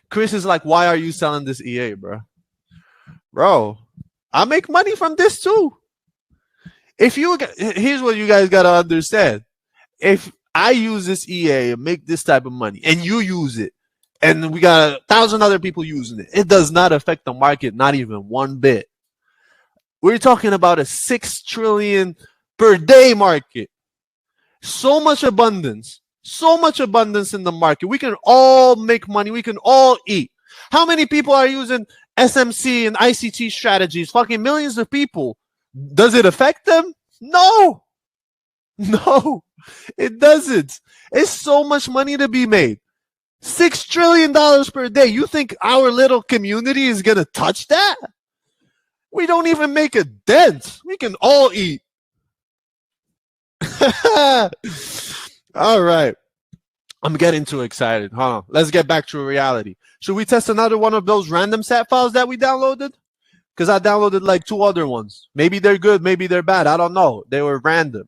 Chris is like, why are you selling this EA, bro? Bro, I make money from this too. Here's what you guys gotta understand. If I use this EA and make this type of money, and you use it, and we got 1,000 other people using it, it does not affect the market, not even one bit. We're talking about a 6 trillion per day market. So much abundance in the market. We can all make money. We can all eat. How many people are using SMC and ICT strategies? Fucking millions of people. Does it affect them? No. No, it doesn't. It's so much money to be made. $6 trillion per day. You think our little community is going to touch that? We don't even make a dent. We can all eat. All right. I'm getting too excited. Hold on. Let's get back to reality. Should we test another one of those random set files that we downloaded? Because I downloaded like 2 other ones. Maybe they're good. Maybe they're bad. I don't know. They were random.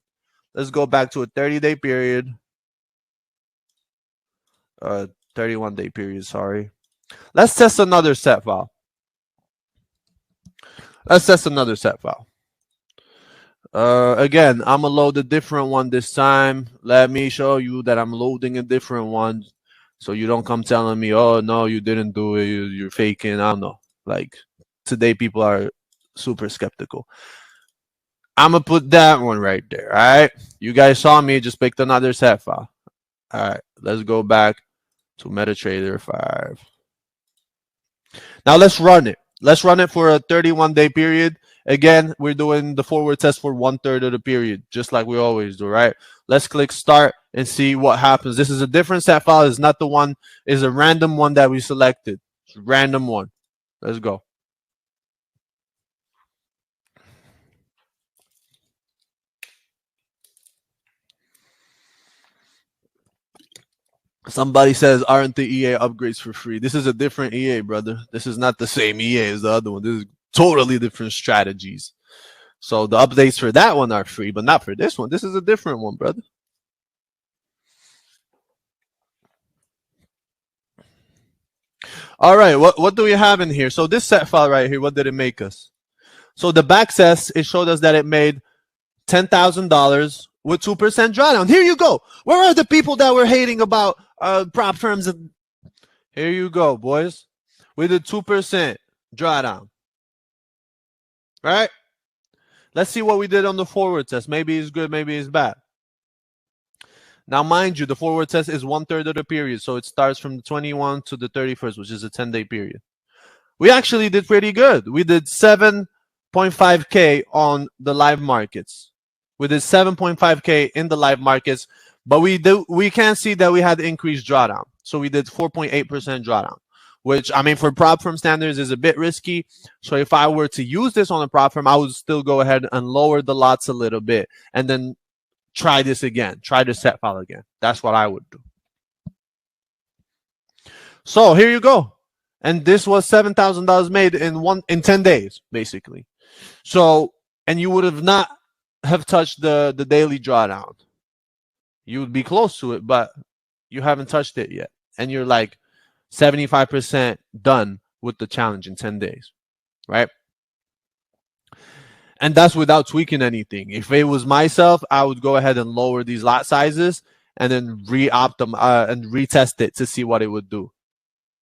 Let's go back to a 30-day period. 31-day period, sorry. Let's test another set file. Again, I'm going to load a different one this time. Let me show you that I'm loading a different one. So you don't come telling me, oh, no, you didn't do it. You're faking. I don't know. Like, today people are super skeptical. I'm going to put that one right there, all right? You guys saw me, just picked another set file. All right, let's go back to MetaTrader 5. Now let's run it. Let's run it for a 31-day period. Again, we're doing the forward test for 1/3 of the period, just like we always do, right? Let's click start and see what happens. This is a different set file. It's not the one, it's a random one that we selected. It's a random one. Let's go. Somebody says, aren't the EA upgrades for free? This is a different EA, brother. This is not the same EA as the other one. This is totally different strategies. So the updates for that one are free, but not for this one. This is a different one, brother. All right, what do we have in here? So this set file right here, what did it make us? So the back says it showed us that it made $10,000 with 2% drawdown. Here you go. Where are the people that were hating about prop firms? Here you go, boys. With a 2% drawdown. Right? Let's see what we did on the forward test. Maybe it's good, maybe it's bad. Now, mind you, the forward test is 1/3 of the period. So it starts from the 21 to the 31st, which is a 10-day period. We actually did pretty good. We did 7.5K on the live markets. We did 7.5K in the live markets, but we can see that we had increased drawdown. So we did 4.8% drawdown, which, I mean, for prop firm standards is a bit risky. So if I were to use this on a prop firm, I would still go ahead and lower the lots a little bit and then try this again. Try the set file again. That's what I would do. So here you go. And this was $7,000 made in 10 days, basically. So, and you would have not have touched the daily drawdown. You would be close to it, but you haven't touched it yet. And you're like 75% done with the challenge in 10 days, right? And that's without tweaking anything. If it was myself, I would go ahead and lower these lot sizes and then re-opt them and retest it to see what it would do.